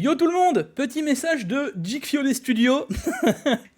Yo tout le monde, petit message de Geekfio des studios.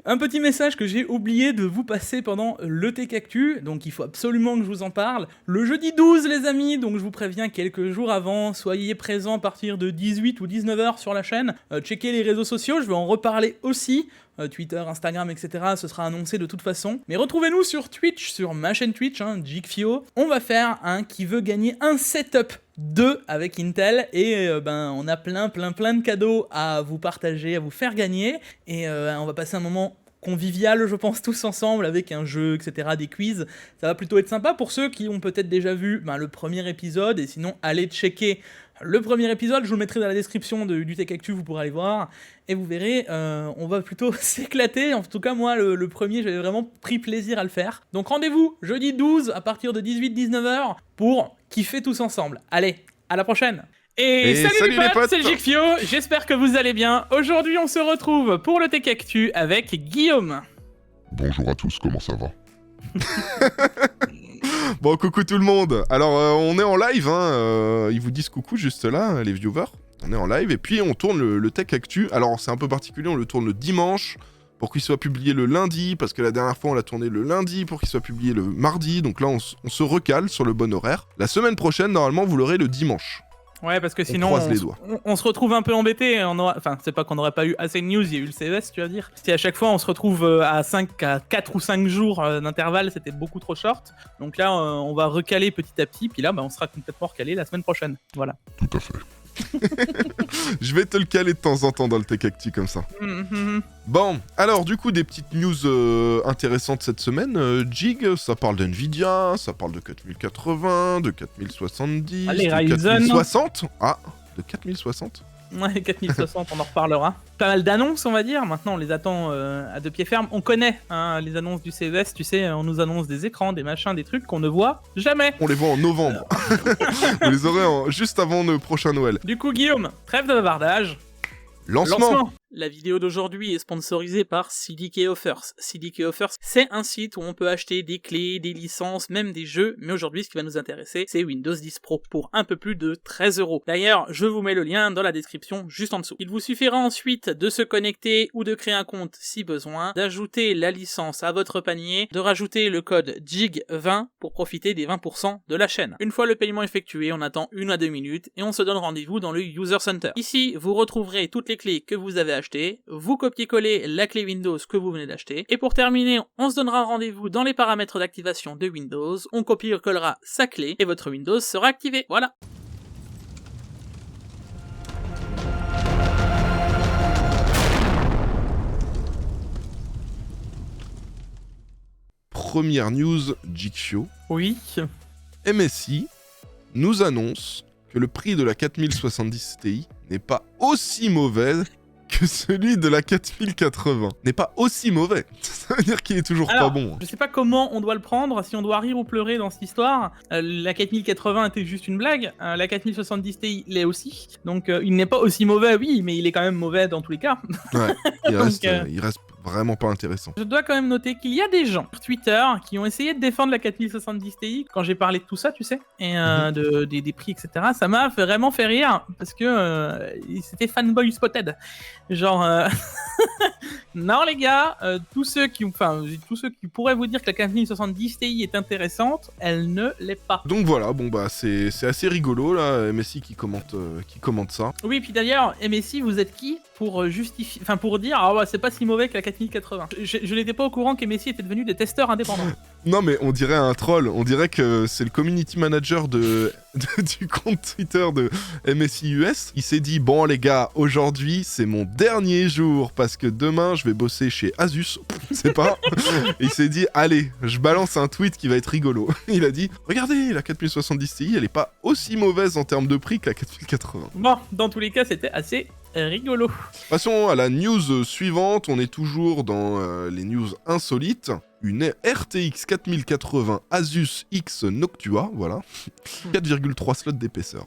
Un petit message que j'ai oublié de vous passer pendant le Tech Actu, donc il faut absolument que je vous en parle. Le jeudi 12 les amis, donc je vous préviens quelques jours avant, soyez présents à partir de 18 ou 19h sur la chaîne, checkez les réseaux sociaux, je vais en reparler aussi. Twitter, Instagram, etc. Ce sera annoncé de toute façon. Mais retrouvez-nous sur Twitch, sur ma chaîne Twitch, Geekfio. On va faire un qui veut gagner un setup 2 avec Intel et on a plein de cadeaux à vous partager, à vous faire gagner. Et on va passer un moment convivial, je pense, tous ensemble avec un jeu, etc., des quiz. Ça va plutôt être sympa pour ceux qui ont peut-être déjà vu le premier épisode. Et sinon, allez checker le premier épisode, je vous le mettrai dans la description du Tech Actu, vous pourrez aller voir, et vous verrez, on va plutôt s'éclater. En tout cas, moi, le premier, j'avais vraiment pris plaisir à le faire. Donc rendez-vous jeudi 12 à partir de 18-19h pour kiffer tous ensemble. Allez, à la prochaine. Et salut les potes, c'est Geekfio, j'espère que vous allez bien. Aujourd'hui, on se retrouve pour le Tech Actu avec Guillaume. Bonjour à tous, comment ça va? Bon, coucou tout le monde. Alors, on est en live, ils vous disent coucou juste là, les viewers. On est en live, et puis on tourne le Tech Actu. Alors, c'est un peu particulier, on le tourne le dimanche, pour qu'il soit publié le lundi, parce que la dernière fois, on l'a tourné le lundi, pour qu'il soit publié le mardi. Donc là, on se recale sur le bon horaire. La semaine prochaine, normalement, vous l'aurez le dimanche. Ouais, parce que sinon, on se retrouve un peu embêté. Enfin, c'est pas qu'on n'aurait pas eu assez de news, il y a eu le CES, tu vas dire. Si à chaque fois on se retrouve à 4 ou 5 jours d'intervalle, c'était beaucoup trop short. Donc là, on va recaler petit à petit, puis là, on sera complètement recalé la semaine prochaine. Voilà. Tout à fait. Je vais te le caler de temps en temps dans le Tech Actu comme ça. Bon, alors du coup, des petites news intéressantes cette semaine. Jig, ça parle d'NVIDIA, ça parle de 4080, de 4070, les de Ryzen. 4060. Ah, de 4060. Ouais, 4060, on en reparlera. Pas mal d'annonces, on va dire. Maintenant, on les attend à deux pieds fermes. On connaît les annonces du CES, tu sais, on nous annonce des écrans, des machins, des trucs qu'on ne voit jamais. On les voit en novembre. Vous les aurez juste avant le prochain Noël. Du coup, Guillaume, trêve de bavardage. Lancement. La vidéo d'aujourd'hui est sponsorisée par CDK Offers. CDK Offers, c'est un site où on peut acheter des clés, des licences, même des jeux, mais aujourd'hui ce qui va nous intéresser, c'est Windows 10 Pro pour un peu plus de 13€. D'ailleurs, je vous mets le lien dans la description juste en dessous. Il vous suffira ensuite de se connecter ou de créer un compte si besoin, d'ajouter la licence à votre panier, de rajouter le code JIG20 pour profiter des 20% de la chaîne. Une fois le paiement effectué, on attend 1 à 2 minutes et on se donne rendez-vous dans le User Center. Ici, vous retrouverez toutes les clés que vous avez achetées, vous copiez-collez la clé Windows que vous venez d'acheter, et pour terminer, on se donnera rendez-vous dans les paramètres d'activation de Windows, on copie-collera sa clé, et votre Windows sera activé. Voilà. Première news, Geekfio. Oui. MSI nous annonce que le prix de la 4070 Ti n'est pas aussi mauvais que celui de la 4080. N'est pas aussi mauvais. Ça veut dire qu'il est toujours pas bon. Je sais pas comment on doit le prendre, si on doit rire ou pleurer dans cette histoire. La 4080 était juste une blague. La 4070 Ti l'est aussi. Donc il n'est pas aussi mauvais, oui, mais il est quand même mauvais dans tous les cas. Ouais, il reste vraiment pas intéressant. Je dois quand même noter qu'il y a des gens sur Twitter qui ont essayé de défendre la 4070 Ti quand j'ai parlé de tout ça, tu sais, et des prix, etc. Ça m'a vraiment fait rire parce que c'était fanboy spotted. Genre, non les gars, tous ceux qui pourraient vous dire que la 4070 Ti est intéressante, elle ne l'est pas. Donc voilà, c'est assez rigolo là, MSI qui commente ça. Oui, puis d'ailleurs, MSI, vous êtes qui pour justifier, pour dire ah ouais, c'est pas si mauvais que la 4080. Je n'étais pas au courant qu'MSI était devenu des testeurs indépendants. Non mais on dirait un troll, on dirait que c'est le community manager du compte Twitter de MSI US. Il s'est dit bon les gars, aujourd'hui c'est mon dernier jour parce que demain je vais bosser chez Asus, c'est pas. Et il s'est dit allez, je balance un tweet qui va être rigolo. Il a dit regardez, la 4070 Ti elle est pas aussi mauvaise en termes de prix que la 4080. Bon, dans tous les cas c'était assez rigolo. Passons à la news suivante, on est toujours dans les news insolites. Une RTX 4080 Asus X Noctua, voilà. 4,3 slots d'épaisseur.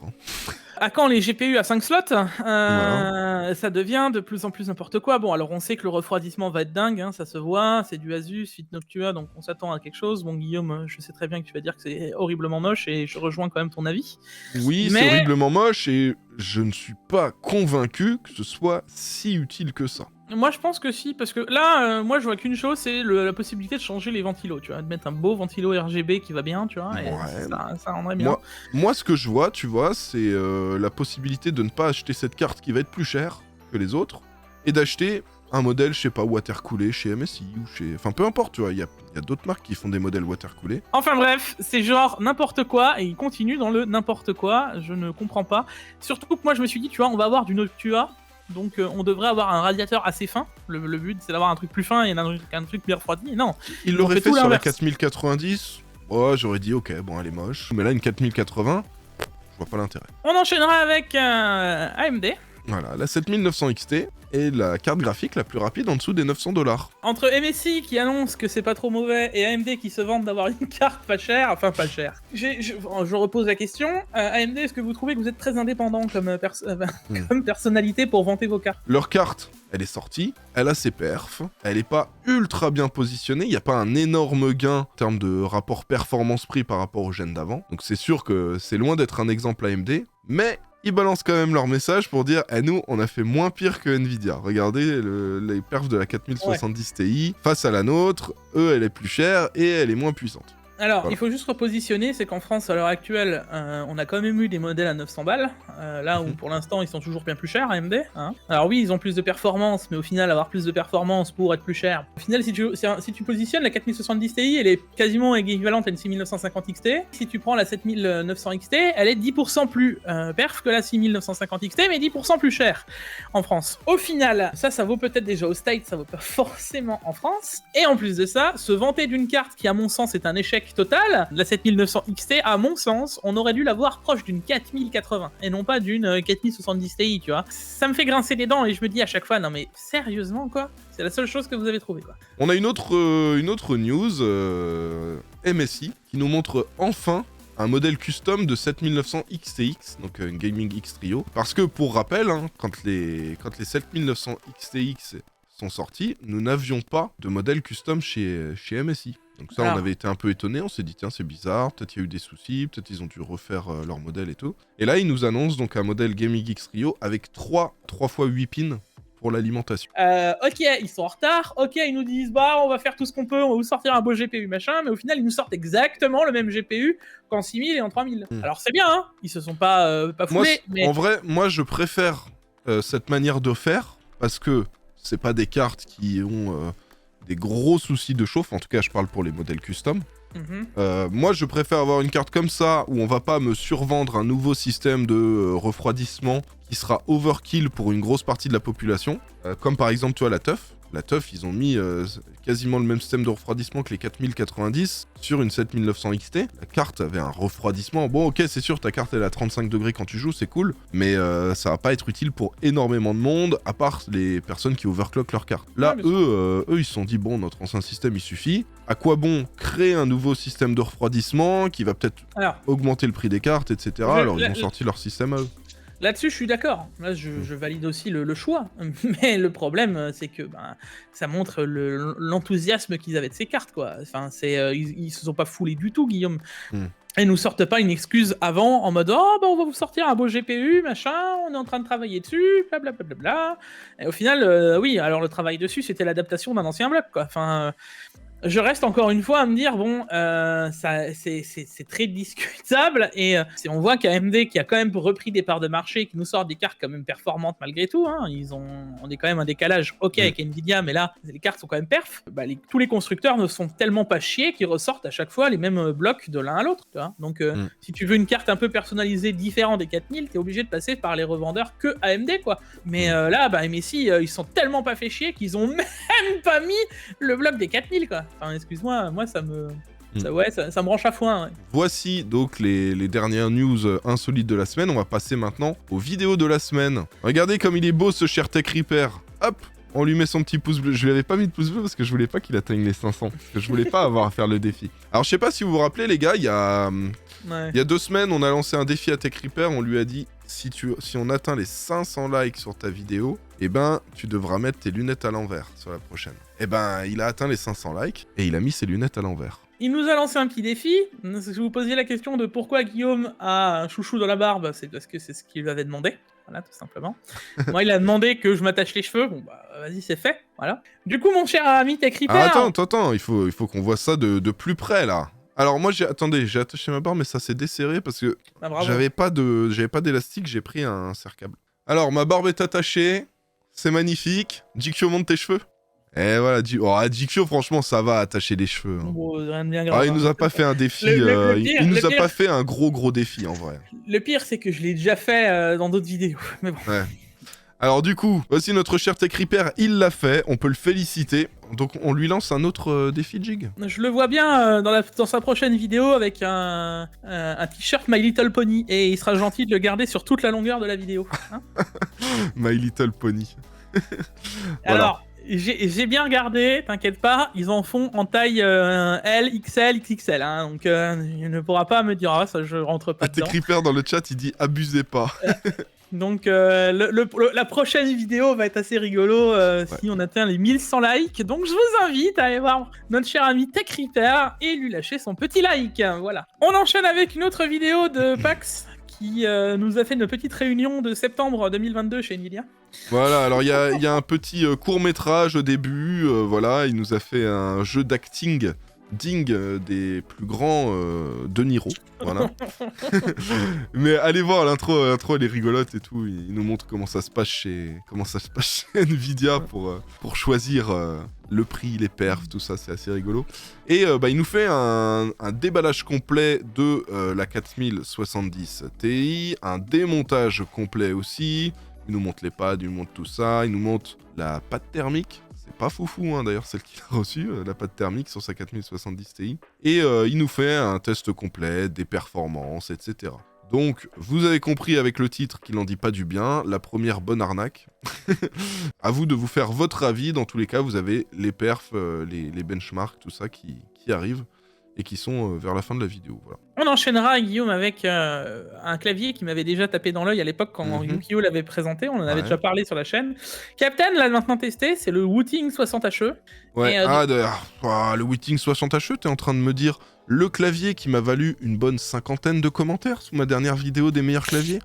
À quand les GPU à 5 slots Voilà. ça devient de plus en plus n'importe quoi. Bon, alors on sait que le refroidissement va être dingue, hein, ça se voit, c'est du Asus, suite Noctua, donc on s'attend à quelque chose. Bon, Guillaume, je sais très bien que tu vas dire que c'est horriblement moche, et je rejoins quand même ton avis. Oui, Mais- c'est horriblement moche et je ne suis pas convaincu que ce soit si utile que ça. Moi, je pense que si, parce que là, moi, je vois qu'une chose, c'est la possibilité de changer les ventilos, tu vois, de mettre un beau ventilo RGB qui va bien, tu vois, et Ouais. ça rendrait bien. Moi, ce que je vois, tu vois, c'est la possibilité de ne pas acheter cette carte qui va être plus chère que les autres et d'acheter un modèle, je sais pas, watercoolé chez MSI ou chez... Enfin, peu importe, tu vois, il y a d'autres marques qui font des modèles watercoolés. Enfin bref, c'est genre n'importe quoi, et il continue dans le n'importe quoi, je ne comprends pas. Surtout que moi, je me suis dit, tu vois, on va avoir du Noctua, donc on devrait avoir un radiateur assez fin. Le but, c'est d'avoir un truc plus fin et un truc plus refroidi. Non, Ils Ils ont l'auraient fait fait tout sur la l'inverse. 4090, oh, j'aurais dit, ok, bon, elle est moche. Mais là, une 4080, je vois pas l'intérêt. on enchaînera avec AMD. Voilà, la 7900 XT est la carte graphique la plus rapide en dessous des 900 $. Entre MSI qui annonce que c'est pas trop mauvais et AMD qui se vante d'avoir une carte pas chère, enfin pas chère. Je repose la question. AMD, est-ce que vous trouvez que vous êtes très indépendant comme, comme personnalité pour vanter vos cartes? Leur carte, elle est sortie, elle a ses perfs, elle est pas ultra bien positionnée, il n'y a pas un énorme gain en termes de rapport performance-prix par rapport aux gènes d'avant. Donc c'est sûr que c'est loin d'être un exemple AMD, mais ils balancent quand même leur message pour dire « Eh nous, on a fait moins pire que Nvidia. Regardez les perfs de la 4070 Ti face à la nôtre, eux, elle est plus chère et elle est moins puissante. » Alors, Voilà. il faut juste repositionner, c'est qu'en France, à l'heure actuelle, on a quand même eu des modèles à 900 balles, là où pour l'instant, ils sont toujours bien plus chers, AMD. Hein. Alors oui, ils ont plus de performance, mais au final, avoir plus de performance pour être plus cher. Au final, si tu positionnes la 4070 Ti, elle est quasiment équivalente à une 6950 XT. Si tu prends la 7900 XT, elle est 10% plus perf que la 6950 XT, mais 10% plus chère en France. Au final, ça vaut peut-être déjà au States, ça vaut pas forcément en France. Et en plus de ça, se vanter d'une carte qui, à mon sens, est un échec total, la 7900 XT, à mon sens, on aurait dû l'avoir proche d'une 4080 et non pas d'une 4070 Ti, tu vois. Ça me fait grincer les dents et je me dis à chaque fois, non mais sérieusement quoi? C'est la seule chose que vous avez trouvée quoi. On a une autre news, MSI, qui nous montre enfin un modèle custom de 7900 XTX, donc une Gaming X Trio. Parce que pour rappel, hein, quand les 7900 XTX sont sortis, nous n'avions pas de modèle custom chez MSI. Donc ça, Alors. on avait été un peu étonnés, on s'est dit tiens c'est bizarre, peut-être il y a eu des soucis, peut-être ils ont dû refaire leur modèle et tout. Et là ils nous annoncent donc un modèle Gaming X Trio avec 3 x 8 pins pour l'alimentation. Ok, ils sont en retard, ok, ils nous disent bah on va faire tout ce qu'on peut, on va vous sortir un beau GPU machin, mais au final ils nous sortent exactement le même GPU qu'en 6000 et en 3000. Alors c'est bien, hein, ils se sont pas Moi, foulés, mais... En vrai, moi je préfère cette manière de faire parce que c'est pas des cartes qui ont des gros soucis de chauffe, en tout cas je parle pour les modèles custom. Moi je préfère avoir une carte comme ça où on va pas me survendre un nouveau système de refroidissement qui sera overkill pour une grosse partie de la population, comme par exemple tu vois la TUF. La TUF, ils ont mis quasiment le même système de refroidissement que les 4090 sur une 7900 XT. La carte avait un refroidissement. Bon, ok, c'est sûr, ta carte elle est à 35 degrés quand tu joues, c'est cool, mais ça va pas être utile pour énormément de monde, à part les personnes qui overclock leur carte. Là, Ouais, eux, ils se sont dit, bon, notre ancien système il suffit. À quoi bon créer un nouveau système de refroidissement qui va peut-être Alors, augmenter le prix des cartes, etc. Alors ils ont sorti leur système à eux. là-dessus, je suis d'accord. Là, je valide aussi le choix. Mais le problème, c'est que ça montre l'enthousiasme qu'ils avaient de ces cartes, quoi. Enfin, ils se sont pas foulés du tout, Guillaume. Et nous sortent pas une excuse avant en mode oh bah on va vous sortir un beau GPU machin, on est en train de travailler dessus, blablabla. Et au final, oui, alors le travail dessus c'était l'adaptation d'un ancien bloc, quoi. Enfin. Je reste encore une fois à me dire, bon, c'est très discutable, et on voit qu'AMD, qui a quand même repris des parts de marché, qui nous sort des cartes quand même performantes malgré tout, hein, on est quand même un décalage, ok, avec Nvidia, mais là, les cartes sont quand même perf, tous les constructeurs ne sont tellement pas chiés qu'ils ressortent à chaque fois les mêmes blocs de l'un à l'autre, tu vois. Donc, si tu veux une carte un peu personnalisée, différente des 4000, t'es obligé de passer par les revendeurs que AMD, quoi. Mais là, MSI, ils sont tellement pas fait chier qu'ils ont même pas mis le bloc des 4000, quoi. Enfin, excuse-moi, moi ça me branche à foin. Ouais. Voici donc les dernières news insolites de la semaine. On va passer maintenant aux vidéos de la semaine. Regardez comme il est beau ce cher Tech Reaper. Hop, on lui met son petit pouce bleu. Je lui avais pas mis de pouce bleu parce que je voulais pas qu'il atteigne les 500. Parce que je voulais pas avoir à faire le défi. Alors je sais pas si vous vous rappelez les gars, il y a 2 semaines on a lancé un défi à Tech Reaper. On lui a dit si on atteint les 500 likes sur ta vidéo, eh ben, tu devras mettre tes lunettes à l'envers sur la prochaine. Eh ben, il a atteint les 500 likes et il a mis ses lunettes à l'envers. Il nous a lancé un petit défi. Si vous posiez la question de pourquoi Guillaume a un chouchou dans la barbe, c'est parce que c'est ce qu'il lui avait demandé. Voilà, tout simplement. Moi, il a demandé que je m'attache les cheveux. Bon, bah, vas-y, c'est fait. Voilà. Du coup, mon cher ami TechReaper... Ah, attends, il faut qu'on voit ça de plus près, là. Alors, moi, j'ai attaché ma barbe, mais ça s'est desserré parce que j'avais pas d'élastique, j'ai pris un serre-câble. Alors, ma barbe est attachée. C'est magnifique. Jikyo, monte tes cheveux. Et voilà, Jikyo, franchement, ça va attacher les cheveux. Hein. Bon, rien de bien grave. Ah, il nous a pas fait un défi. Il nous a pas fait un gros défi, en vrai. Le pire, c'est que je l'ai déjà fait dans d'autres vidéos. Mais bon. Ouais. Alors, du coup, aussi notre cher TechReaper, il l'a fait. On peut le féliciter. Donc, on lui lance un autre défi, Jig. Je le vois bien dans sa prochaine vidéo avec un t-shirt My Little Pony. Et il sera gentil de le garder sur toute la longueur de la vidéo. Hein. My Little Pony. Voilà. Alors... J'ai bien regardé, t'inquiète pas, ils en font en taille L, XL, XXL, hein, donc il ne pourra pas me dire ça, je rentre pas dedans. TechReaper dans le chat, il dit abusez pas. Donc la prochaine vidéo va être assez rigolo si on atteint les 1100 likes, donc je vous invite à aller voir notre cher ami TechReaper et lui lâcher son petit like, voilà. On enchaîne avec une autre vidéo de Pax qui nous a fait une petite réunion de septembre 2022 chez Nvidia. Voilà, alors il y a un petit court-métrage au début, voilà, il nous a fait un jeu d'acting digne des plus grands de Niro, voilà. Mais allez voir, l'intro elle est rigolote et tout, il nous montre comment ça se passe chez Nvidia pour choisir le prix, les perfs, tout ça, c'est assez rigolo. Et il nous fait un déballage complet de la 4070 Ti, un démontage complet aussi. Il nous montre les pads, il nous montre tout ça, il nous montre la pâte thermique. C'est pas foufou, hein, d'ailleurs, celle qu'il a reçue, la pâte thermique sur sa 4070 Ti. Et il nous fait un test complet des performances, etc. Donc, vous avez compris avec le titre qu'il n'en dit pas du bien, la première bonne arnaque. À vous de vous faire votre avis, dans tous les cas, vous avez les perfs, les benchmarks, tout ça qui arrivent et qui sont vers la fin de la vidéo, voilà. On enchaînera, Guillaume, avec un clavier qui m'avait déjà tapé dans l'œil à l'époque quand Yukio l'avait présenté, on en avait déjà parlé sur la chaîne. Captain l'a maintenant testé, c'est le Wooting 60HE. Ouais, le Wooting 60HE, t'es en train de me dire le clavier qui m'a valu une bonne 50aine de commentaires sous ma dernière vidéo des meilleurs claviers.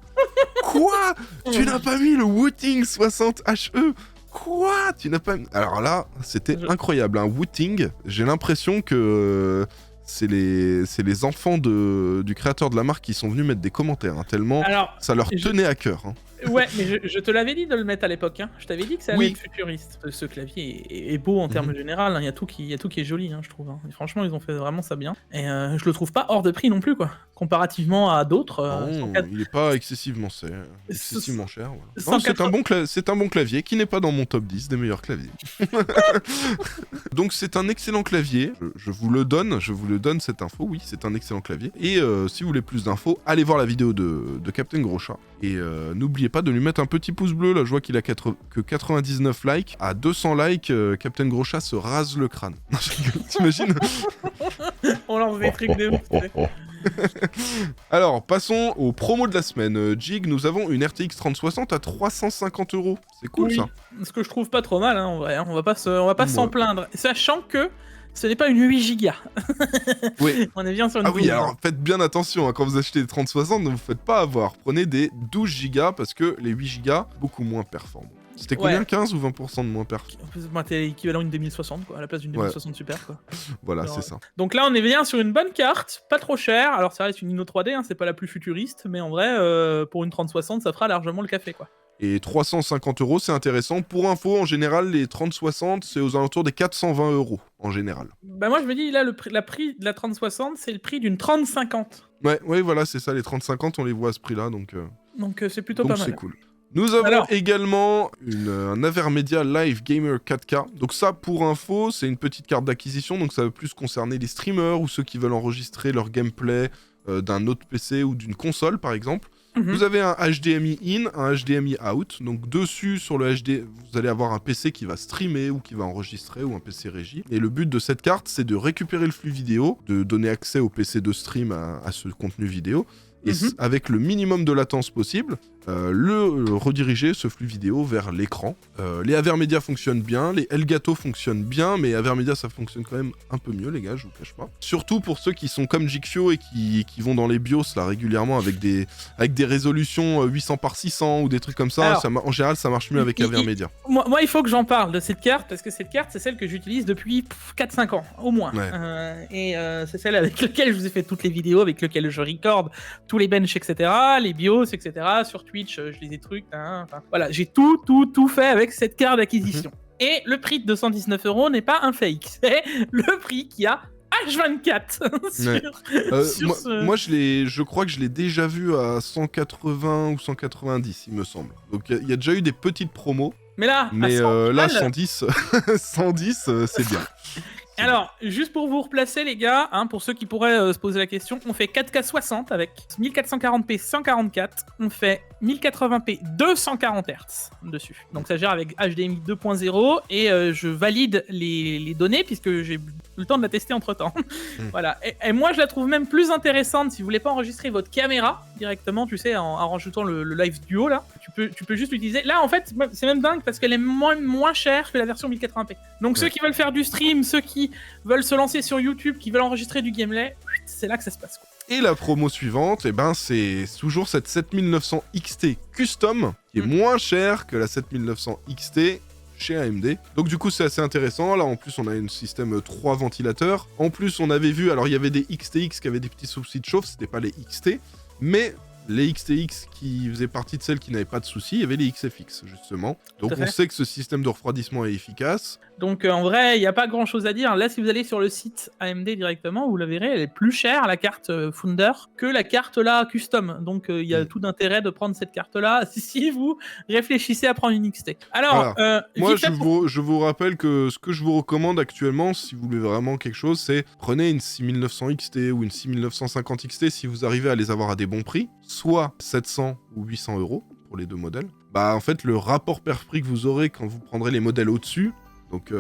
Quoi? Tu n'as pas mis le Wooting 60HE? Quoi? Tu n'as pas... Alors là, c'était incroyable, un Wooting, j'ai l'impression que... C'est les enfants du créateur de la marque qui sont venus mettre des commentaires, hein, tellement ça leur tenait à cœur. Hein. Ouais, mais je te l'avais dit de le mettre à l'époque. Hein. Je t'avais dit que ça allait être futuriste. Ce clavier est beau en termes général. Hein. Il y a tout qui est joli, hein, je trouve. Hein. Et franchement, ils ont fait vraiment ça bien. Et je le trouve pas hors de prix non plus, quoi. Comparativement à d'autres. Il est pas excessivement cher. Voilà. Non, c'est un bon clavier qui n'est pas dans mon top 10 des meilleurs claviers. Donc c'est un excellent clavier. Je vous le donne cette info. Oui, c'est un excellent clavier. Et si vous voulez plus d'infos, allez voir la vidéo de Captain Groschat. Et n'oubliez pas de lui mettre un petit pouce bleu. Là, je vois qu'il a que 99 likes. À 200 likes, Captain Groschat se rase le crâne. T'imagines? On lance des trucs de ouf. Alors, passons aux promos de la semaine. Jig, nous avons une RTX 3060 à 350 €. C'est cool, ça. Ce que je trouve pas trop mal, hein, en vrai. Hein. On va pas s'en plaindre. Sachant que ce n'est pas une 8 Go. Oui. On est bien sur une 12. Oui, alors faites bien attention. Hein, quand vous achetez des 3060, ne vous faites pas avoir. Prenez des 12 Go parce que les 8 Go, beaucoup moins performants. C'était combien, 15 ou 20% de moins perf? T'es l'équivalent d'une 2060, quoi, à la place d'une 2060 Super, quoi. Voilà, alors, c'est ça. Donc là, on est bien sur une bonne carte, pas trop chère. Alors, ça reste une Inno 3D, hein, c'est pas la plus futuriste, mais en vrai, pour une 3060, ça fera largement le café, quoi. Et 350 €, c'est intéressant. Pour info, en général, les 3060, c'est aux alentours des 420 € en général. Bah moi, je me dis, là, la prix de la 3060, c'est le prix d'une 3050. Ouais, voilà, c'est ça. Les 3050, on les voit à ce prix-là, donc c'est plutôt pas mal. Donc c'est cool. Nous avons également un Avermedia Live Gamer 4K. Donc ça, pour info, c'est une petite carte d'acquisition. Donc ça va plus concerner les streamers ou ceux qui veulent enregistrer leur gameplay d'un autre PC ou d'une console, par exemple. Vous avez un HDMI in, un HDMI out. Donc dessus, sur le HD, vous allez avoir un PC qui va streamer ou qui va enregistrer ou un PC régie. Et le but de cette carte, c'est de récupérer le flux vidéo, de donner accès au PC de stream à ce contenu vidéo. Et avec le minimum de latence possible, rediriger ce flux vidéo vers l'écran. Les Avermedia fonctionnent bien, les Elgato fonctionnent bien, mais Avermedia ça fonctionne quand même un peu mieux les gars, je vous cache pas. Surtout pour ceux qui sont comme Jikfio et qui vont dans les BIOS là régulièrement avec des résolutions 800 par 600 ou des trucs comme ça. Alors, En général ça marche mieux avec Avermedia. Moi, il faut que j'en parle de cette carte, parce que cette carte, c'est celle que j'utilise depuis 4-5 ans, au moins. Ouais. C'est celle avec laquelle je vous ai fait toutes les vidéos, avec laquelle je record tous les benches, etc., les BIOS, etc. Sur Twitch, je les ai trucs. Voilà, j'ai tout fait avec cette carte d'acquisition. Et le prix de 219€ n'est pas un fake, c'est le prix qu'il y a H24 Moi, je crois que je l'ai déjà vu à 180 ou 190, il me semble. Donc il y a déjà eu des petites promos. Mais là, là 110, 110 c'est bien. Alors, juste pour vous replacer les gars, pour ceux qui pourraient se poser la question, on fait 4K 60 avec 1440p 144, on fait 1080p 240 Hz dessus. Donc ça gère avec HDMI 2.0 et je valide les données puisque j'ai eu le temps de la tester entre temps. Voilà. Et moi je la trouve même plus intéressante si vous voulez pas enregistrer votre caméra directement, tu sais, en rajoutant le live duo là. Tu peux juste l'utiliser. Là en fait, c'est même dingue parce qu'elle est moins chère que la version 1080p. Donc ceux qui veulent faire du stream, ceux qui veulent se lancer sur YouTube, qui veulent enregistrer du gameplay, c'est là que ça se passe, quoi. Et la promo suivante, c'est toujours cette 7900 XT Custom, qui est moins chère que la 7900 XT chez AMD. Donc du coup, c'est assez intéressant. Là, en plus, on a un système 3 ventilateurs. En plus, on avait vu, alors il y avait des XTX qui avaient des petits soucis de chauffe, c'était pas les XT, mais les XTX qui faisaient partie de celles qui n'avaient pas de soucis, il y avait les XFX, justement. Donc on sait que ce système de refroidissement est efficace. Donc en vrai, il n'y a pas grand chose à dire. Là, si vous allez sur le site AMD directement, vous la verrez, elle est plus chère, la carte Founder, que la carte là custom. Donc il y a tout d'intérêt de prendre cette carte là si vous réfléchissez à prendre une XT. Alors, voilà. Moi, je vous rappelle que ce que je vous recommande actuellement, si vous voulez vraiment quelque chose, c'est prenez une 6900 XT ou une 6950 XT si vous arrivez à les avoir à des bons prix, soit 700 ou 800 € pour les deux modèles. En fait, le rapport perf-prix que vous aurez quand vous prendrez les modèles au-dessus, donc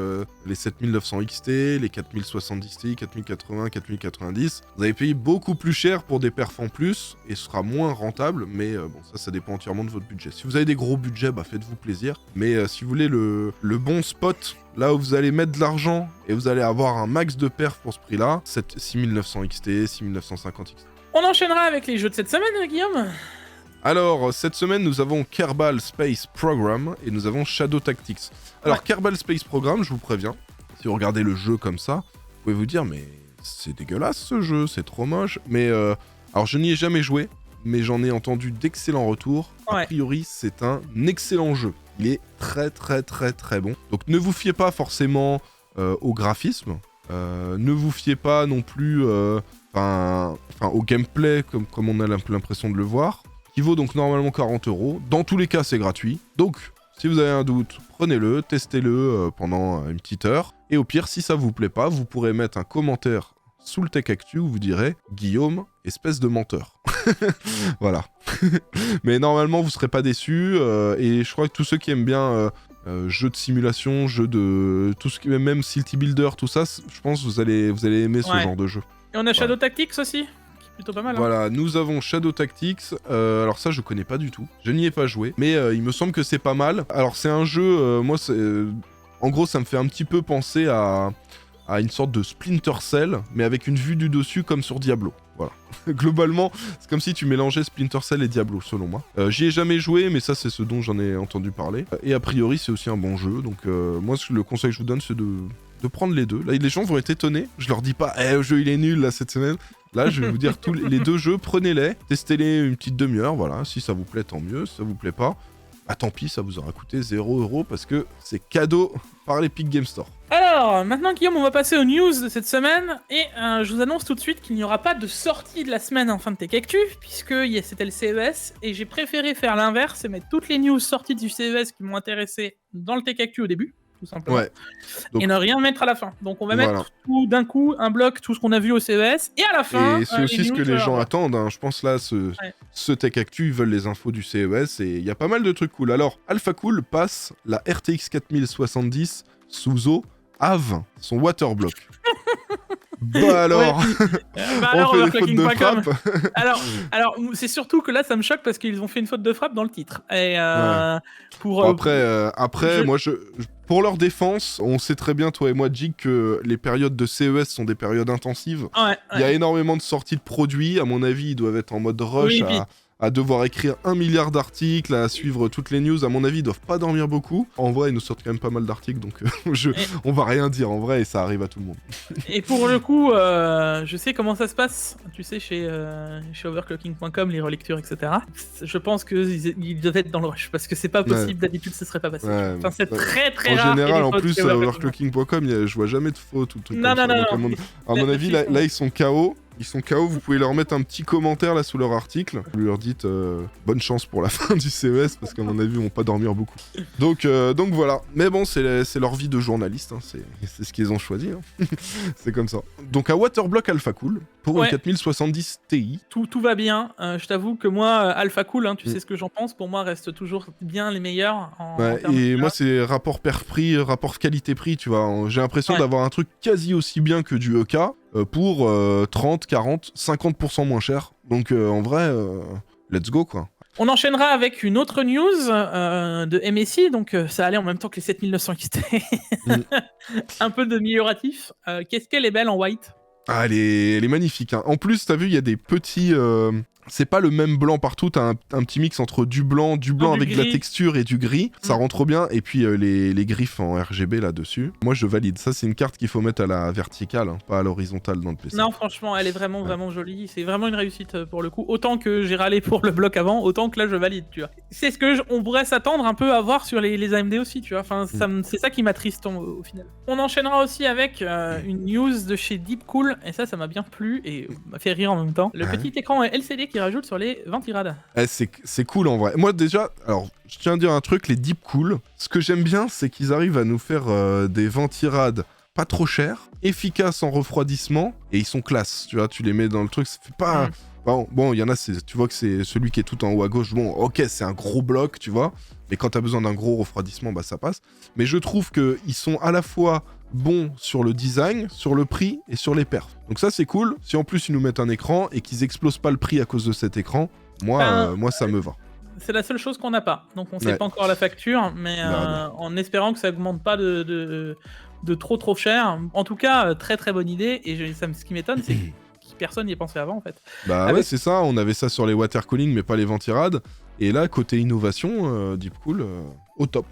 les 7900 XT, les 4070 Ti, 4080, 4090, vous avez payé beaucoup plus cher pour des perfs en plus, et ce sera moins rentable, mais bon, ça dépend entièrement de votre budget. Si vous avez des gros budgets, faites-vous plaisir, mais si vous voulez le bon spot, là où vous allez mettre de l'argent, et vous allez avoir un max de perfs pour ce prix-là, c'est 6900 XT, 6950 XT. On enchaînera avec les jeux de cette semaine, Guillaume. Alors, cette semaine, nous avons Kerbal Space Program et nous avons Shadow Tactics. Alors, Kerbal Space Program, je vous préviens, si vous regardez le jeu comme ça, vous pouvez vous dire, mais c'est dégueulasse ce jeu, c'est trop moche. Mais, alors je n'y ai jamais joué, mais j'en ai entendu d'excellents retours. A priori, c'est un excellent jeu. Il est très très très très bon. Donc ne vous fiez pas forcément au graphisme, ne vous fiez pas non plus au gameplay comme on a l'impression de le voir, qui vaut donc normalement 40 €. Dans tous les cas, c'est gratuit. Donc, si vous avez un doute, prenez-le, testez-le pendant une petite heure. Et au pire, si ça vous plaît pas, vous pourrez mettre un commentaire sous le Tech Actu où vous direz « Guillaume, espèce de menteur ». Voilà. Mais normalement, vous serez pas déçus. Et je crois que tous ceux qui aiment bien jeux de simulation, jeux de... tout ce qui est même Silty Builder, tout ça, je pense que vous allez aimer ce genre de jeu. Et on a Shadow Tactics aussi, plutôt pas mal. Voilà, nous avons Shadow Tactics. Alors ça, je connais pas du tout. Je n'y ai pas joué, mais il me semble que c'est pas mal. Alors c'est un jeu, en gros, ça me fait un petit peu penser à une sorte de Splinter Cell, mais avec une vue du dessus comme sur Diablo. Voilà. Globalement, c'est comme si tu mélangeais Splinter Cell et Diablo, selon moi. J'y ai jamais joué, mais ça, c'est ce dont j'en ai entendu parler. Et a priori, c'est aussi un bon jeu. Donc moi, le conseil que je vous donne, c'est de prendre les deux. Là, les gens vont être étonnés. Je leur dis pas, le jeu, il est nul, là, cette semaine. Là, je vais vous dire, tous les deux jeux, prenez-les, testez-les une petite demi-heure, voilà. Si ça vous plaît, tant mieux. Si ça vous plaît pas, tant pis, ça vous aura coûté 0 € parce que c'est cadeau par l'Epic Game Store. Alors, maintenant, Guillaume, on va passer aux news de cette semaine. Et je vous annonce tout de suite qu'il n'y aura pas de sortie de la semaine en fin de Tech Actu, puisque c'était le CES. Et j'ai préféré faire l'inverse et mettre toutes les news sorties du CES qui m'ont intéressé dans le Tech Actu au début. Tout simplement. Ouais. Donc, et ne rien mettre à la fin. Donc on va mettre tout d'un coup, un bloc, tout ce qu'on a vu au CES, et à la fin... Et c'est aussi ce que les gens attendent, hein. Je pense là, ce Tech Actu, ils veulent les infos du CES, et il y a pas mal de trucs cool. Alors, AlphaCool passe la RTX 4070 sous eau AV, son waterblock. Bah alors, on fait des fautes de frappe. Alors, c'est surtout que là, ça me choque parce qu'ils ont fait une faute de frappe dans le titre. Et Ouais. pour Bon, après, je- moi, pour leur défense, on sait très bien, toi et moi, Jig, que les périodes de CES sont des périodes intensives. ouais, Il y a ouais. énormément de sorties de produits. À mon avis, ils doivent être en mode rush Oui, puis à devoir écrire 1 milliard d'articles, à suivre toutes les news. À mon avis, ils doivent pas dormir beaucoup. En vrai, ils nous sortent quand même pas mal d'articles, donc et, on va rien dire en vrai, et ça arrive à tout le monde. et pour le coup, je sais comment ça se passe. Tu sais, chez overclocking.com, les relectures, etc. Je pense qu'ils doivent être dans le rush parce que c'est pas possible. D'habitude, ce serait pas passé. Ouais, Enfin, c'est très très en rare. général, en qu'il y ait des plus, fautes chez overclocking.com, je vois jamais de fautes ou de trucs Non, comme non, ça. non, Donc, non. à mon avis, Là-dessus, là, ils sont KO. Ils sont KO, vous pouvez leur mettre un petit commentaire là sous leur article. Vous leur dites bonne chance pour la fin du CES parce qu'à mon avis, ils vont pas dormir beaucoup. Donc voilà. Mais bon, c'est leur vie de journaliste. Hein. C'est ce qu'ils ont choisi. Hein. C'est comme ça. Donc à Waterblock Alpha Cool pour une 4070 Ti. Tout va bien. Je t'avoue que moi, Alpha Cool, hein, tu sais ce que j'en pense. Pour moi, reste toujours bien les meilleurs. En termes Et de moi, c'est rapport pair-prix, rapport qualité-prix, tu vois. J'ai l'impression d'avoir un truc quasi aussi bien que du EK pour 30, 40, 50% moins cher. Donc en vrai, let's go quoi. On enchaînera avec une autre news de MSI, donc ça allait en même temps que les 7900 XT. Un peu d'amélioratif. Qu'est-ce qu'elle est belle en white. Ah, elle est magnifique. Hein. En plus, t'as vu, il y a des petits... C'est pas le même blanc partout, t'as un petit mix entre du blanc avec de la texture et du gris. Ça rend trop bien. Et puis les griffes en RGB là-dessus. Moi, je valide. Ça, c'est une carte qu'il faut mettre à la verticale, hein, pas à l'horizontale dans le PC. Non, franchement, elle est vraiment jolie. C'est vraiment une réussite pour le coup. Autant que j'ai râlé pour le bloc avant, autant que là, je valide, tu vois. C'est ce que on pourrait s'attendre un peu à voir sur les AMD aussi, tu vois. Enfin, c'est ça qui m'attriste au final. On enchaînera aussi avec une news de chez Deepcool. Et ça m'a bien plu et m'a fait rire en même temps. Le petit écran LCD qui rajoute sur les ventirades. C'est cool en vrai. Moi déjà, alors je tiens à dire un truc, les Deepcool, ce que j'aime bien c'est qu'ils arrivent à nous faire des ventirades pas trop chers, efficaces en refroidissement et ils sont classe, tu vois, tu les mets dans le truc, ça fait pas... Bon, il y en a, tu vois que c'est celui qui est tout en haut à gauche, bon ok c'est un gros bloc, tu vois, mais quand t'as besoin d'un gros refroidissement, bah ça passe. Mais je trouve qu'ils sont à la fois bons sur le design, sur le prix et sur les perfs. Donc ça c'est cool, si en plus ils nous mettent un écran et qu'ils explosent pas le prix à cause de cet écran, moi ça me va. C'est la seule chose qu'on n'a pas, donc on sait pas encore la facture, mais en espérant que ça augmente pas de trop cher. En tout cas, très très bonne idée, et ce qui m'étonne c'est que personne n'y ait pensé avant en fait. Bah ouais c'est ça, on avait ça sur les water cooling mais pas les ventirades, et là côté innovation, Deepcool, au top.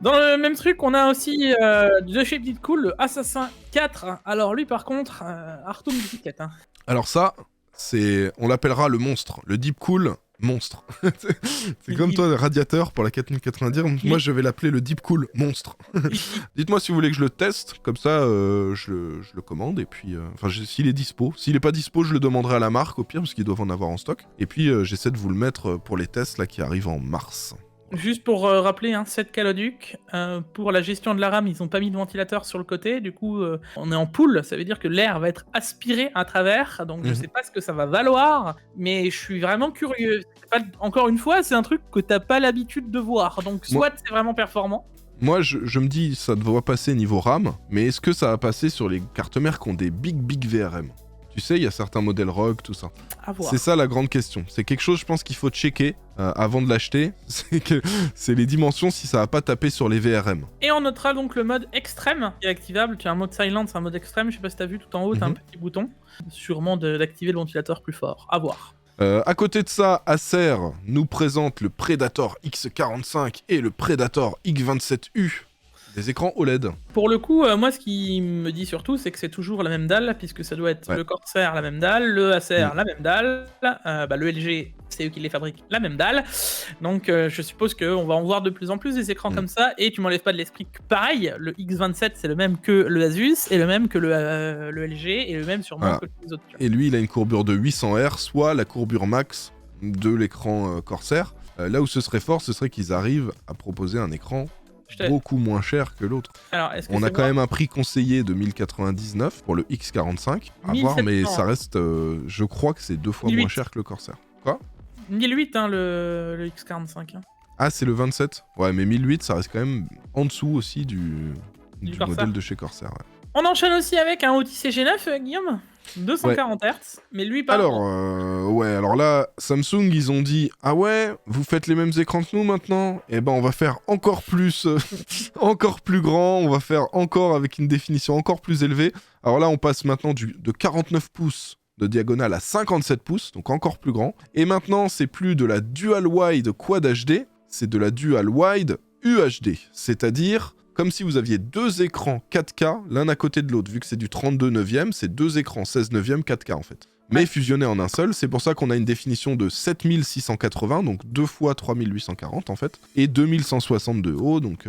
Dans le même truc, on a aussi de chez Deepcool le Assassin 4. Alors lui par contre, Artoum Bicyclette. Hein. Alors ça, on l'appellera le monstre, le Deepcool monstre. C'est comme toi, le radiateur pour la 4090, moi je vais l'appeler le Deepcool monstre. Dites-moi si vous voulez que je le teste, comme ça je le commande, et puis s'il est dispo. S'il est pas dispo, je le demanderai à la marque au pire, parce qu'ils doivent en avoir en stock. Et puis j'essaie de vous le mettre pour les tests là qui arrivent en mars. Juste pour rappeler, 7 caloduc, pour la gestion de la RAM, ils n'ont pas mis de ventilateur sur le côté, du coup on est en pool, ça veut dire que l'air va être aspiré à travers, donc je sais pas ce que ça va valoir, mais je suis vraiment curieux. Encore une fois, c'est un truc que t'as pas l'habitude de voir, donc soit c'est vraiment performant. Moi je me dis, ça devrait passer niveau RAM, mais est-ce que ça va passer sur les cartes mères qui ont des big VRM ? Tu sais, il y a certains modèles ROG, tout ça. C'est ça la grande question. C'est quelque chose, je pense, qu'il faut checker avant de l'acheter. C'est les dimensions si ça va pas taper sur les VRM. Et on notera donc le mode extrême qui est activable. Tu as un mode silent, c'est un mode extrême. Je sais pas si t'as vu tout en haut, t'as un petit bouton. Sûrement d'activer le ventilateur plus fort. À voir. À côté de ça, Acer nous présente le Predator X45 et le Predator X27U. Des écrans OLED. Pour le coup, moi, ce qui me dit surtout, c'est que c'est toujours la même dalle, puisque ça doit être le Corsair, la même dalle, le Acer, la même dalle, le LG, c'est eux qui les fabriquent, la même dalle. Donc, je suppose qu'on va en voir de plus en plus des écrans comme ça, et tu m'enlèves pas de l'esprit que pareil, le X27, c'est le même que le Asus, et le même que le LG, et le même sûrement que les autres. Et lui, il a une courbure de 800 Hz, soit la courbure max de l'écran Corsair. Là où ce serait fort, ce serait qu'ils arrivent à proposer un écran beaucoup moins cher que l'autre. On a quand même un prix conseillé de 1099 pour le X45, à voir, mais ça reste, je crois que c'est 2 fois moins cher que le Corsair. Quoi ? 1008 le X45. Ah, c'est le 27 ? Ouais, mais 1008, ça reste quand même en dessous aussi du modèle de chez Corsair. Ouais. On enchaîne aussi avec un Odyssey G9, Guillaume. 240 Hz, mais lui pas. Alors, alors là, Samsung, ils ont dit « Ah ouais, vous faites les mêmes écrans que nous maintenant ? Eh ben, on va faire encore plus, encore plus grand, on va faire encore avec une définition encore plus élevée. » Alors là, on passe maintenant de 49 pouces de diagonale à 57 pouces, donc encore plus grand. Et maintenant, c'est plus de la Dual Wide Quad HD, c'est de la Dual Wide UHD, c'est-à-dire... comme si vous aviez deux écrans 4K l'un à côté de l'autre. Vu que c'est du 32 neuvième, c'est deux écrans 16 neuvième 4K en fait. Mais fusionnés en un seul, c'est pour ça qu'on a une définition de 7680, donc 2 fois 3840 en fait, et 2160 de haut, donc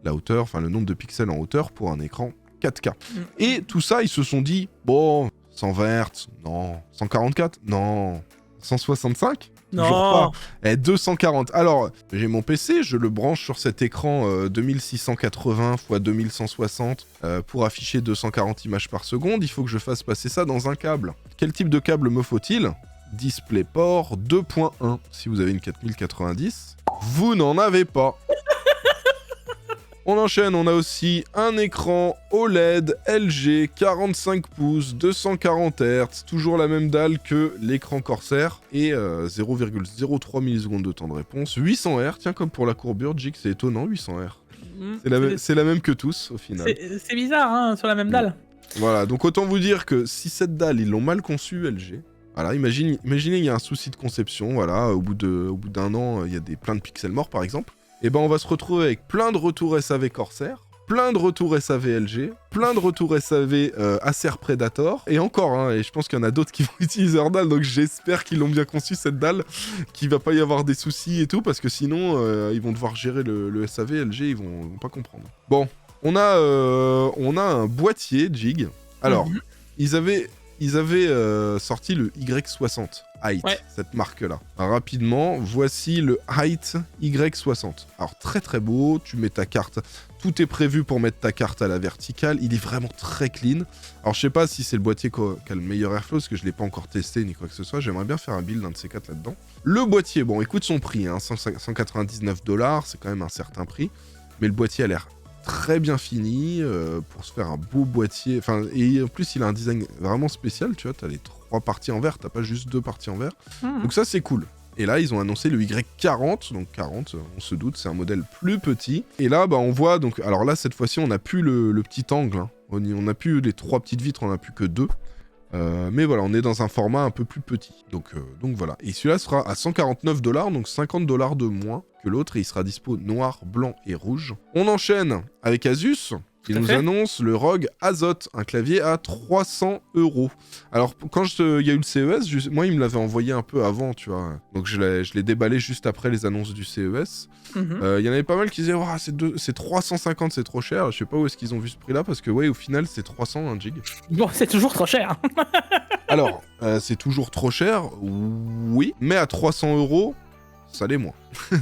la hauteur, enfin le nombre de pixels en hauteur pour un écran 4K. Et tout ça, ils se sont dit, bon, 120 Hz, non. 144, non. 165 ? Non. Pas. 240. Alors, j'ai mon PC, je le branche sur cet écran 2680 x 2160 pour afficher 240 images par seconde. Il faut que je fasse passer ça dans un câble. Quel type de câble me faut-il ? DisplayPort 2.1. Si vous avez une 4090, vous n'en avez pas. On enchaîne, on a aussi un écran OLED LG 45 pouces, 240 Hz, toujours la même dalle que l'écran Corsair, et 0,03 millisecondes de temps de réponse. 800 Hz, tiens, comme pour la courbure, Jig, c'est étonnant, 800 Hz. C'est la même que tous, au final. C'est bizarre, hein, sur la même dalle. Voilà, donc autant vous dire que si cette dalle, ils l'ont mal conçue, LG... Voilà, imaginez, il y a un souci de conception, voilà, au bout d'un an, il y a plein de pixels morts, par exemple. Et ben on va se retrouver avec plein de retours SAV Corsair, plein de retours SAV LG, plein de retours SAV Acer Predator, et encore, hein, et je pense qu'il y en a d'autres qui vont utiliser leur dalle, donc j'espère qu'ils l'ont bien conçu cette dalle, qu'il va pas y avoir des soucis et tout, parce que sinon, ils vont devoir gérer le SAV LG, ils vont pas comprendre. Bon, on a un boîtier Jig. Alors, ils avaient sorti le Y60 Height, cette marque-là. Rapidement, voici le Height Y60. Alors, très très beau, tu mets ta carte, tout est prévu pour mettre ta carte à la verticale, il est vraiment très clean. Alors, je sais pas si c'est le boîtier qui a le meilleur airflow, parce que je l'ai pas encore testé ni quoi que ce soit, j'aimerais bien faire un build d'un de ces quatre là-dedans. Le boîtier, bon, écoute son prix, hein, 199$, c'est quand même un certain prix, mais le boîtier a l'air très bien fini pour se faire un beau boîtier. Enfin, et en plus, il a un design vraiment spécial. Tu vois, t'as les 3 parties en verre, t'as pas juste 2 parties en verre. Donc ça, c'est cool. Et là, ils ont annoncé le Y40. Donc 40, on se doute, c'est un modèle plus petit. Et là, bah, on voit. Donc, alors là, cette fois-ci, on n'a plus le petit angle. Hein. On n'a plus les 3 petites vitres, on n'a plus que 2. Mais voilà, on est dans un format un peu plus petit. Donc voilà. Et celui-là sera à 149$, donc 50$ de moins que l'autre. Et il sera dispo noir, blanc et rouge. On enchaîne avec Asus. Qui nous annonce le ROG Azoth, un clavier à 300€. Alors, quand il y a eu le CES, moi, il me l'avait envoyé un peu avant, tu vois. Donc, je l'ai déballé juste après les annonces du CES. Il y en avait pas mal qui disaient, oh, c'est 350, c'est trop cher. Je sais pas où est-ce qu'ils ont vu ce prix-là, parce que, ouais, au final, c'est 300, un gig. Bon, c'est toujours trop cher. Alors, c'est toujours trop cher, oui, mais à 300€, ça l'est moins,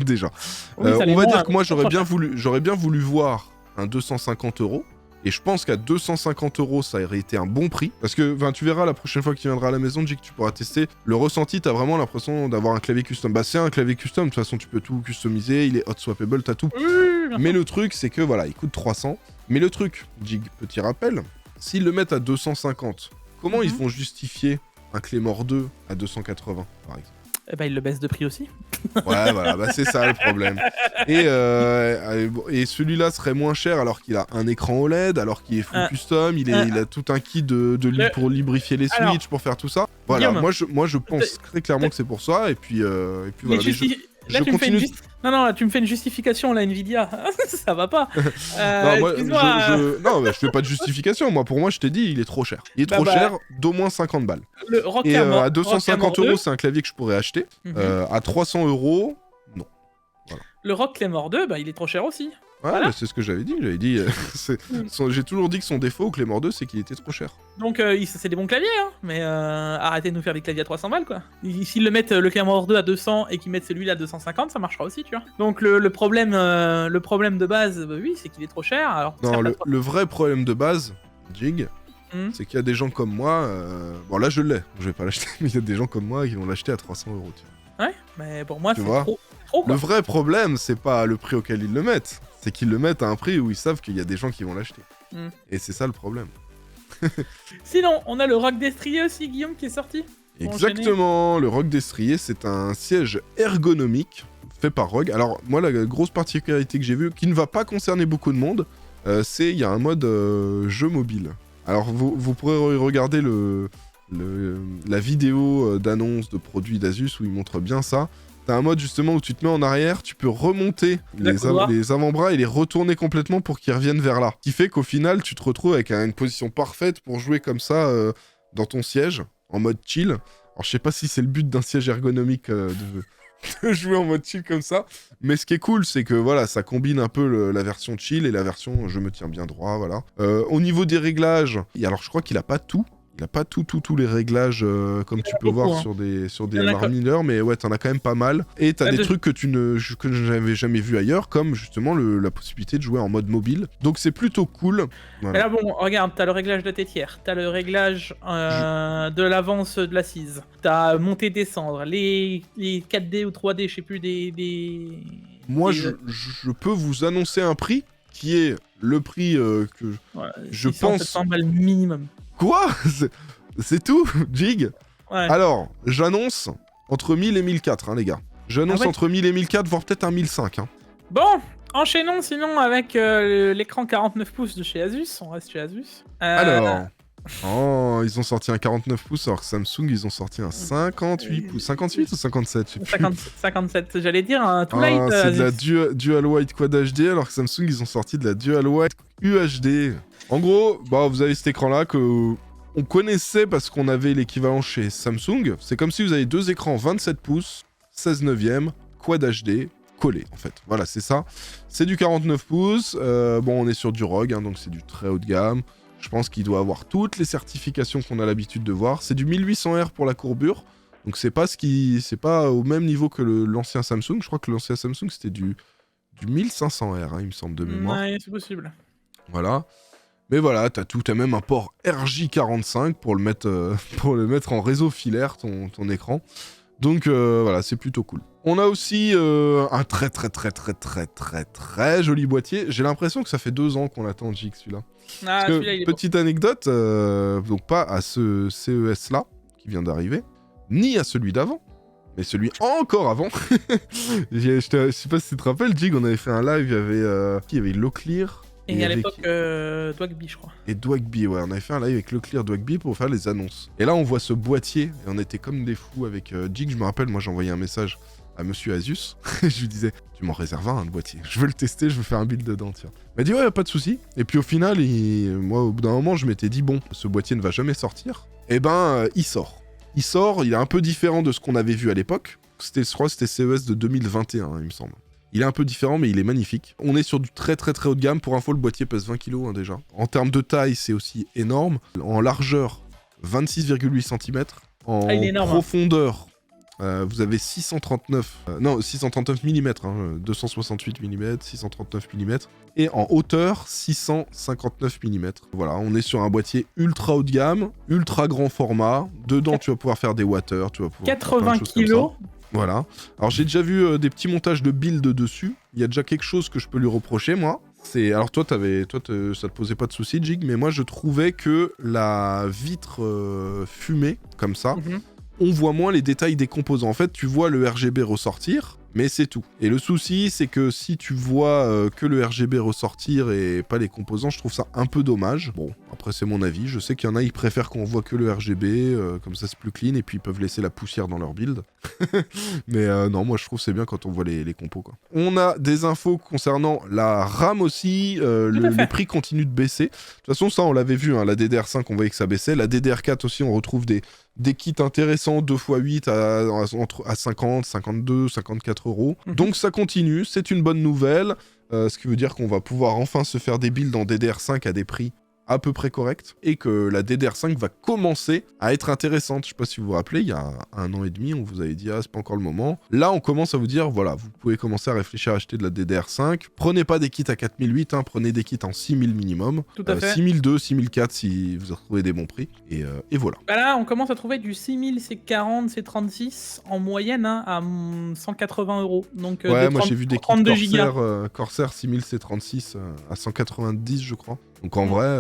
déjà. Oui, on va dire que moi, j'aurais bien voulu voir un 250€, et je pense qu'à 250€, ça aurait été un bon prix, parce que tu verras la prochaine fois que tu viendras à la maison, Jig, tu pourras tester le ressenti, t'as vraiment l'impression d'avoir un clavier custom. Bah, c'est un clavier custom, de toute façon, tu peux tout customiser, il est hot swappable, t'as tout. Mais le truc, c'est que voilà, il coûte 300. Mais le truc, Jig, petit rappel, s'ils le mettent à 250, comment ils vont justifier un Claymore 2 à 280, par exemple? Eh ben, il le baisse de prix aussi. Ouais, voilà, bah c'est ça le problème. Et celui-là serait moins cher alors qu'il a un écran OLED, alors qu'il est full custom, il a tout un kit pour lubrifier les switches, pour faire tout ça. Voilà, Guillaume, moi je pense très clairement que c'est pour ça, et puis voilà. Là, tu me fais une justification, la Nvidia. Ça va pas. Non, je fais pas de justification. Pour moi, je t'ai dit, il est trop cher. Il est trop cher, d'au moins 50 balles. Le Rock et Claymore, à 250€, c'est un clavier que je pourrais acheter. À 300€, non. Voilà. Le Rock Claymore 2, il est trop cher aussi. Ouais, voilà. c'est ce que j'avais dit. J'ai toujours dit que son défaut au Claymore 2, c'est qu'il était trop cher. Donc, c'est des bons claviers, hein, mais arrêtez de nous faire des claviers à 300 balles, quoi. S'ils le mettent le Claymore 2 à 200 et qu'ils mettent celui-là à 250, ça marchera aussi, tu vois. Donc, le problème de base, oui, c'est qu'il est trop cher. Alors, non, le vrai problème de base, Jig, c'est qu'il y a des gens comme moi. Bon, là, je l'ai, je vais pas l'acheter, mais il y a des gens comme moi qui vont l'acheter à 300€, tu vois. Ouais, mais pour moi, c'est trop, quoi. Le vrai problème, c'est pas le prix auquel ils le mettent, c'est qu'ils le mettent à un prix où ils savent qu'il y a des gens qui vont l'acheter. Mm. Et c'est ça le problème. Sinon, on a le Rock Destrier aussi, Guillaume, qui est sorti. Pour Exactement, le Rogue Destrier, c'est un siège ergonomique fait par Rogue. Alors, moi, la grosse particularité que j'ai vue, qui ne va pas concerner beaucoup de monde, c'est il y a un mode jeu mobile. Alors, vous pourrez regarder la vidéo d'annonce de produits d'Asus où il montre bien ça. T'as un mode justement où tu te mets en arrière, tu peux remonter les avant-bras et les retourner complètement pour qu'ils reviennent vers là. Ce qui fait qu'au final, tu te retrouves avec une position parfaite pour jouer comme ça dans ton siège, en mode chill. Alors je sais pas si c'est le but d'un siège ergonomique de jouer en mode chill comme ça, mais ce qui est cool, c'est que voilà, ça combine un peu la version chill et la version je me tiens bien droit, voilà. Au niveau des réglages, alors je crois qu'il a pas tout. Il n'a pas tous les réglages comme tu peux voir sur des marmineurs, mais ouais, t'en as quand même pas mal. Et t'as des trucs que je n'avais jamais vu ailleurs, comme justement la possibilité de jouer en mode mobile. Donc c'est plutôt cool. Voilà. Et là, bon, regarde, t'as le réglage de tétière, t'as le réglage de l'avance de l'assise, t'as monter-descendre, les 4D ou 3D, je sais plus, Moi, je peux vous annoncer un prix qui est le prix que je pense... 700 balles minimum. Quoi? C'est tout, Jig? Ouais. Alors, j'annonce entre 1000 et 1004, hein, les gars. J'annonce entre 1000 et 1004, voire peut-être un 1005. Hein. Bon, enchaînons sinon avec l'écran 49 pouces de chez Asus. On reste chez Asus. Alors... Oh, ils ont sorti un 49 pouces, alors que Samsung, ils ont sorti un 58 pouces. 58 ou 57, je sais plus. 57, j'allais dire un Too Light. C'est de la Dual White Quad HD, alors que Samsung, ils ont sorti de la Dual White UHD. En gros, bah, vous avez cet écran-là que on connaissait parce qu'on avait l'équivalent chez Samsung. C'est comme si vous avez deux écrans 27 pouces, 16 neuvième, Quad HD, collés, en fait. Voilà, c'est ça. C'est du 49 pouces. Bon, on est sur du ROG, hein, donc c'est du très haut de gamme. Je pense qu'il doit avoir toutes les certifications qu'on a l'habitude de voir. C'est du 1800R pour la courbure. Donc c'est pas au même niveau que l'ancien Samsung. Je crois que l'ancien Samsung c'était du 1500R, hein, il me semble, de mémoire. Ouais, c'est possible. Voilà. Mais voilà, t'as même un port RJ45 pour le mettre en réseau filaire, ton écran. Donc voilà, c'est plutôt cool. On a aussi un très joli boîtier. J'ai l'impression que ça fait 2 ans qu'on attend Jig celui-là. Ah, celui-là, il est petite anecdote, donc pas à ce CES-là, qui vient d'arriver, ni à celui d'avant, mais celui encore avant. Je sais pas si tu te rappelles, Jig, on avait fait un live, il y avait Locklear. Et à l'époque, Dwagby, je crois. Et Dwagby, ouais, on avait fait un live avec Locklear Dwagby pour faire les annonces. Et là, on voit ce boîtier, et on était comme des fous avec Jig, je me rappelle, moi j'ai envoyé un message à Monsieur Asus, je lui disais, tu m'en réserves un boîtier, je veux le tester, je veux faire un build dedans, tiens. Il m'a dit, ouais, pas de souci. Et puis au final, moi, au bout d'un moment, je m'étais dit, bon, ce boîtier ne va jamais sortir. Et ben, il sort. Il sort, il est un peu différent de ce qu'on avait vu à l'époque. Je crois que c'était CES de 2021, il me semble. Il est un peu différent, mais il est magnifique. On est sur du très haut de gamme. Pour info, le boîtier pèse 20 kg hein, déjà. En termes de taille, c'est aussi énorme. En largeur, 26,8 cm. En profondeur, vous avez 639 mm, hein, 268 mm, 639 mm. Et en hauteur, 659 mm. Voilà, on est sur un boîtier ultra haut de gamme, ultra grand format. Dedans, tu vas pouvoir faire des water, tu vas pouvoir 80 kg. Voilà. Alors j'ai déjà vu des petits montages de build dessus. Il y a déjà quelque chose que je peux lui reprocher, moi. Alors toi, ça te posait pas de soucis, Jig, mais moi je trouvais que la vitre fumée, comme ça, on voit moins les détails des composants. En fait, tu vois le RGB ressortir, mais c'est tout. Et le souci, c'est que si tu vois que le RGB ressortir et pas les composants, je trouve ça un peu dommage. Bon, après c'est mon avis. Je sais qu'il y en a, ils préfèrent qu'on voit que le RGB, comme ça c'est plus clean, et puis ils peuvent laisser la poussière dans leur build. Mais non, moi je trouve c'est bien quand on voit les compos, quoi. On a des infos concernant la RAM aussi. Le prix continue de baisser. De toute façon, ça on l'avait vu, hein, la DDR5, on voyait que ça baissait. La DDR4 aussi, on retrouve des kits intéressants 2x8 à 50, 52, 54 euros. Donc ça continue, c'est une bonne nouvelle. Ce qui veut dire qu'on va pouvoir enfin se faire des builds en DDR5 à des prix à peu près correct, et que la DDR5 va commencer à être intéressante. Je sais pas si vous vous rappelez, il y a 1 an et demi, on vous avait dit « Ah, c'est pas encore le moment ». Là, on commence à vous dire « Voilà, vous pouvez commencer à réfléchir à acheter de la DDR5. Prenez pas des kits à 4008, hein, prenez des kits en 6000 minimum. Tout à fait. 6002, 6004 si vous retrouvez des bons prix. Et voilà. Bah là, on commence à trouver du 6000, C40, C36 en moyenne hein, à 180 euros. Donc, ouais, moi j'ai vu des kits Corsair, Corsair 6000 C36 à 190, je crois. Donc en vrai,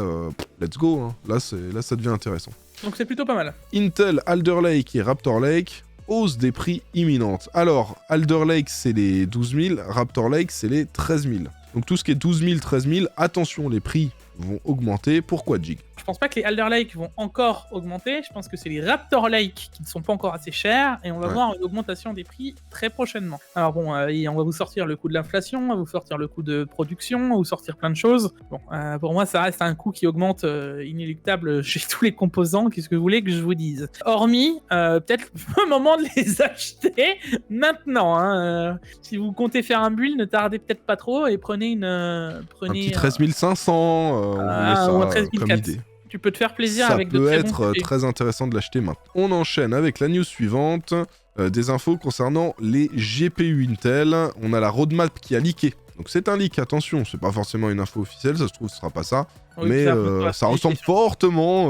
let's go, hein. Là, ça devient intéressant. Donc c'est plutôt pas mal. Intel Alder Lake et Raptor Lake, hausse des prix imminente. Alors, Alder Lake, c'est les 12 000, Raptor Lake, c'est les 13 000. Donc tout ce qui est 12 000, 13 000, attention, les prix vont augmenter. Pourquoi, Jig? Je pense pas que les Alder Lake vont encore augmenter, je pense que c'est les Raptor Lake qui ne sont pas encore assez chers, et on va voir une augmentation des prix très prochainement. Alors bon, on va vous sortir le coût de l'inflation, on va vous sortir le coût de production, on va vous sortir plein de choses. Bon, pour moi, ça reste un coût qui augmente inéluctable chez tous les composants, qu'est-ce que vous voulez que je vous dise? Hormis, peut-être le moment de les acheter maintenant. Hein, si vous comptez faire un build, ne tardez peut-être pas trop, et prenez un petit 13 500, ou un 13 comme 400. idée. Tu peux te faire plaisir Ça avec de peut très être bons très intéressant de l'acheter maintenant. On enchaîne avec la news suivante, des infos concernant les GPU Intel. On a la roadmap qui a leaké. Donc c'est un leak, attention, c'est pas forcément une info officielle, ça se trouve ce sera pas ça, Oui, mais c'est un peu ça ressemble fortement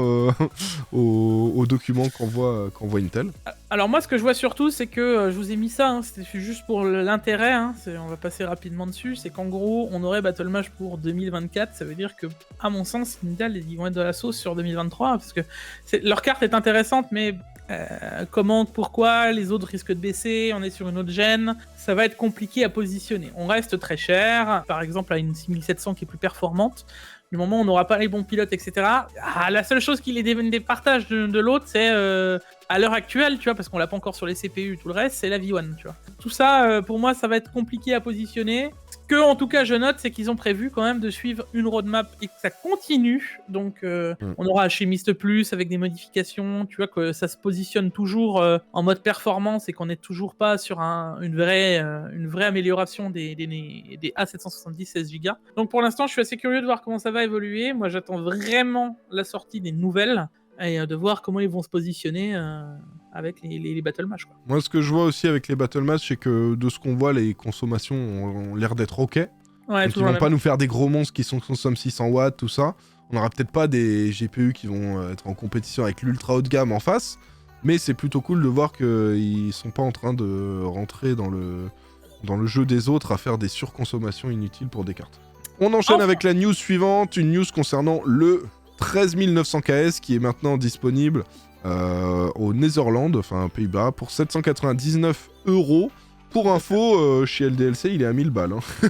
au document qu'envoie Intel. Alors moi, ce que je vois surtout, c'est que je vous ai mis ça, hein, c'était juste pour l'intérêt, hein, on va passer rapidement dessus, c'est qu'en gros, on aurait Battlemash pour 2024, ça veut dire que, à mon sens, Intel, ils vont être de la sauce sur 2023, parce que leur carte est intéressante, mais comment, pourquoi, les autres risquent de baisser, on est sur une autre gêne, ça va être compliqué à positionner. On reste très cher, par exemple à une 6700 qui est plus performante, du moment où on n'aura pas les bons pilotes, etc. La seule chose qui les départage de l'autre, c'est à l'heure actuelle, tu vois, parce qu'on l'a pas encore sur les CPU, tout le reste, c'est la V1, tu vois. Tout ça, pour moi, ça va être compliqué à positionner. Ce que, en tout cas, je note, c'est qu'ils ont prévu quand même de suivre une roadmap et que ça continue. Donc, on aura Alchemist Plus avec des modifications, tu vois, que ça se positionne toujours en mode performance et qu'on n'est toujours pas sur une vraie amélioration des A770 16 Go. Donc, pour l'instant, je suis assez curieux de voir comment ça va évoluer. Moi, j'attends vraiment la sortie des nouvelles et de voir comment ils vont se positionner avec les Battle Match, quoi. Moi, ce que je vois aussi avec les Battle Match, c'est que de ce qu'on voit, les consommations ont l'air d'être ok. Ouais, donc ils vont pas nous faire des gros monstres qui consomment 600 watts, tout ça. On n'aura peut-être pas des GPU qui vont être en compétition avec l'ultra haut de gamme en face, mais c'est plutôt cool de voir qu'ils sont pas en train de rentrer dans le jeu des autres à faire des surconsommations inutiles pour des cartes. On enchaîne avec la news suivante, une news concernant le 13900 KS qui est maintenant disponible au Netherlands, enfin aux Pays-Bas, pour 799 €. Pour info, chez LDLC, il est à 1000 balles. Hein.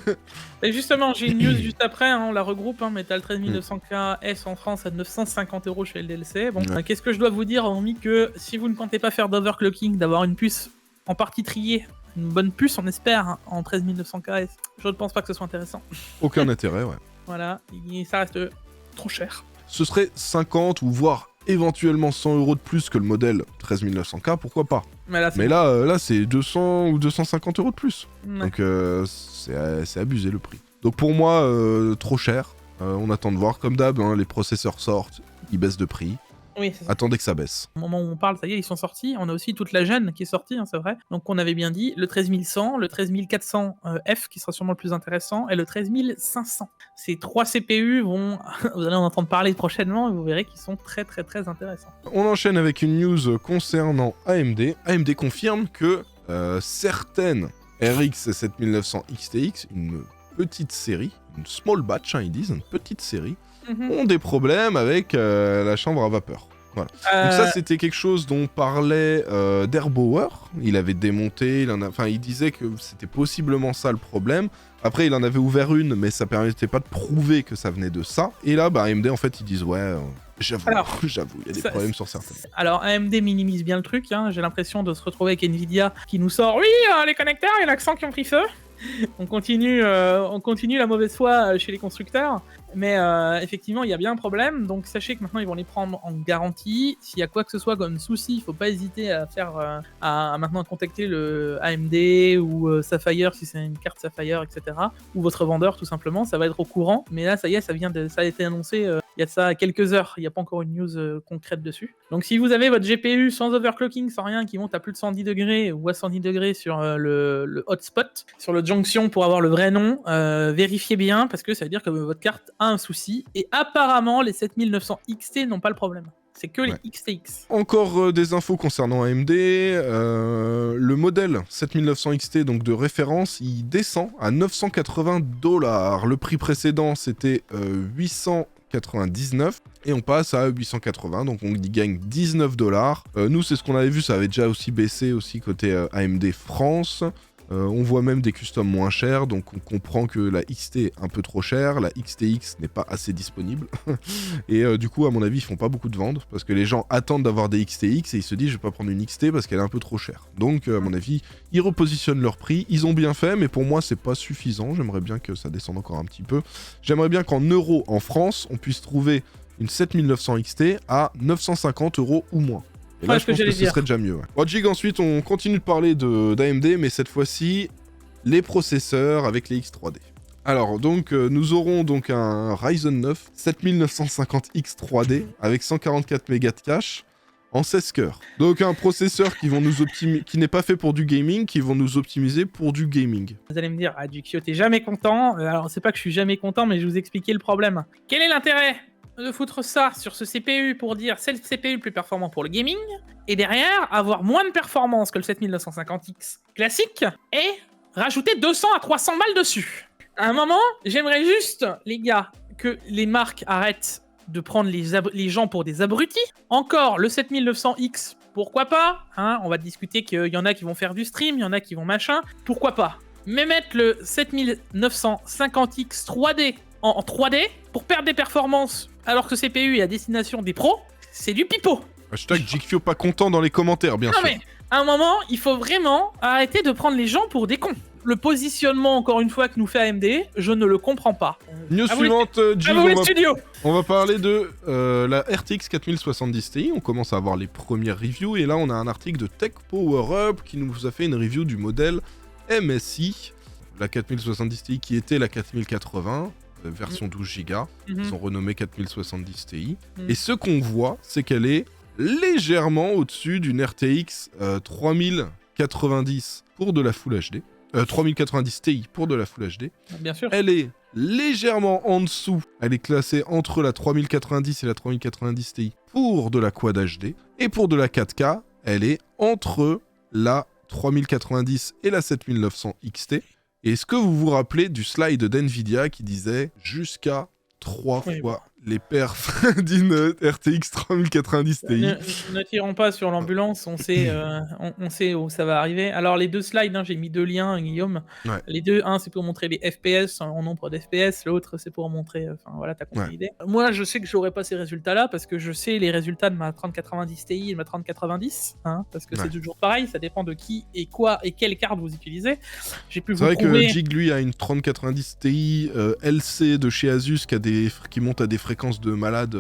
Et justement, j'ai une news juste après, hein, on la regroupe, hein, mais t'as le 13900 KS en France à 950 € chez LDLC. Bon, qu'est-ce que je dois vous dire, hormis que si vous ne comptez pas faire d'overclocking, d'avoir une puce en partie triée, une bonne puce, on espère, hein, en 13900 KS, je ne pense pas que ce soit intéressant. Aucun intérêt, ouais. Voilà, ça reste trop cher. Ce serait 50 ou voire éventuellement 100 € de plus que le modèle 13900K, pourquoi pas. Mais là, c'est 200 ou 250 € de plus. Ouais. Donc c'est abusé le prix. Donc pour moi, trop cher. On attend de voir, comme d'hab, hein, les processeurs sortent, ils baissent de prix. Oui, c'est ça. Attendez que ça baisse. Au moment où on parle, ça y est, ils sont sortis. On a aussi toute la gêne qui est sortie, hein, c'est vrai. Donc on avait bien dit le 13100, le 13400 F qui sera sûrement le plus intéressant, et le 13500. Ces trois CPU vont, vous allez en entendre parler prochainement, et vous verrez qu'ils sont très très très intéressants. On enchaîne avec une news concernant AMD. AMD confirme que certaines RX 7900 XTX, une petite série, une small batch, hein, ils disent, une petite série, ont des problèmes avec la chambre à vapeur. Voilà. Donc ça, c'était quelque chose dont parlait Derbauer. Il avait démonté, il disait que c'était possiblement ça le problème. Après, il en avait ouvert une, mais ça permettait pas de prouver que ça venait de ça. Et là, AMD, en fait, ils disent ouais, j'avoue, il y a des problèmes sur certaines. Alors, AMD minimise bien le truc. Hein. J'ai l'impression de se retrouver avec Nvidia qui nous sort oui, les connecteurs, il y en a que 100 qui ont pris feu. On continue la mauvaise foi chez les constructeurs, mais effectivement il y a bien un problème, donc sachez que maintenant ils vont les prendre en garantie. S'il y a quoi que ce soit comme souci, il faut pas hésiter à faire à maintenant contacter le AMD ou Sapphire si c'est une carte Sapphire, etc. ou votre vendeur tout simplement, ça va être au courant. Mais là ça y est, ça a été annoncé il y a de ça quelques heures, il n'y a pas encore une news concrète dessus. Donc si vous avez votre GPU sans overclocking, sans rien, qui monte à plus de 110 degrés ou à 110 degrés sur le hotspot, sur le junction pour avoir le vrai nom, vérifiez bien parce que ça veut dire que votre carte a un souci, et apparemment les 7900 XT n'ont pas le problème. C'est que les XTX. Encore des infos concernant AMD. Le modèle 7900 XT, donc de référence, il descend à 980 $. Le prix précédent, c'était 830 999 et on passe à 880, donc on y gagne 19$. Nous, c'est ce qu'on avait vu, ça avait déjà aussi baissé aussi côté AMD France. On voit même des customs moins chers, donc on comprend que la XT est un peu trop chère, la XTX n'est pas assez disponible. Et du coup, à mon avis, ils font pas beaucoup de ventes, parce que les gens attendent d'avoir des XTX et ils se disent je vais pas prendre une XT parce qu'elle est un peu trop chère. Donc, à mon avis, ils repositionnent leur prix, ils ont bien fait, mais pour moi, c'est pas suffisant. J'aimerais bien que ça descende encore un petit peu. J'aimerais bien qu'en euros, en France, on puisse trouver une 7900 XT à 950€ ou moins. Et là, je pense que ce serait déjà mieux. Ouais. Jig, ensuite, on continue de parler d'AMD, mais cette fois-ci, les processeurs avec les X3D. Alors, donc, nous aurons donc un Ryzen 9 7950X3D avec 144 mégas de cache en 16 cœurs. Donc, un processeur qui n'est pas fait pour du gaming, qui vont nous optimiser pour du gaming. Vous allez me dire, ah, Jikyo, t'es jamais content. Alors, c'est pas que je suis jamais content, mais je vais vous expliquer le problème. Quel est l'intérêt de foutre ça sur ce CPU pour dire c'est le CPU le plus performant pour le gaming, et derrière avoir moins de performance que le 7950X classique, et rajouter 200 à 300 balles dessus. À un moment, j'aimerais juste, les gars, que les marques arrêtent de prendre les gens pour des abrutis. Encore, le 7900X, pourquoi pas, hein, on va discuter qu'il y en a qui vont faire du stream, il y en a qui vont machin, pourquoi pas. Mais mettre le 7950X 3D en 3D pour perdre des performances alors que ce CPU est à destination des pros, c'est du pipeau. Hashtag Jikfio pas content dans les commentaires, bien sûr. Non mais, à un moment, il faut vraiment arrêter de prendre les gens pour des cons. Le positionnement, encore une fois, que nous fait AMD, je ne le comprends pas. News suivante, Jig, on va parler de la RTX 4070 Ti. On commence à avoir les premières reviews, et là on a un article de Tech Power Up qui nous a fait une review du modèle MSI, la 4070 Ti qui était la 4080. Version 12 Go, ils ont renommé 4070 Ti. Et ce qu'on voit, c'est qu'elle est légèrement au-dessus d'une RTX 3090 pour de la Full HD. 3090 Ti pour de la Full HD. Bien sûr. Elle est légèrement en dessous. Elle est classée entre la 3090 et la 3090 Ti pour de la Quad HD. Et pour de la 4K, elle est entre la 3090 et la 7900 XT. Et est-ce que vous vous rappelez du slide d'NVIDIA qui disait jusqu'à 3 fois les perfs d'une RTX 3090 Ti? Ne tirons pas sur l'ambulance, on sait où ça va arriver. Alors les deux slides, hein, j'ai mis deux liens, Guillaume. Ouais. Les deux, un c'est pour montrer les FPS en nombre d'FPS, l'autre c'est pour montrer, enfin voilà, t'as compris l'idée. Moi je sais que j'aurai pas ces résultats-là parce que je sais les résultats de ma 3090 Ti et de ma 3090, hein, parce que c'est toujours pareil, ça dépend de qui et quoi et quelle carte vous utilisez. J'ai pu vous prouver... C'est vrai que Jig lui a une 3090 Ti LC de chez Asus qui monte à des fréquences de malade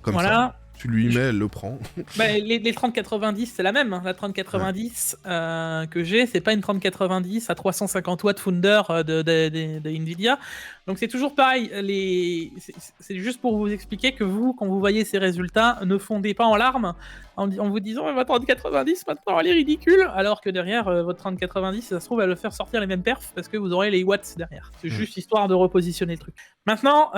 comme ça. Tu lui mets, elle le prend. Bah, les 3090, c'est la même. Hein. La 3090 que j'ai, c'est pas une 3090 à 350 watts Founder de Nvidia. Donc c'est toujours pareil. C'est juste pour vous expliquer que vous, quand vous voyez ces résultats, ne fondez pas en larmes en vous disant ma 3090 maintenant elle est ridicule, alors que derrière votre 3090, ça se trouve, elle va faire sortir les mêmes perfs parce que vous aurez les watts derrière. C'est juste histoire de repositionner le truc. Maintenant,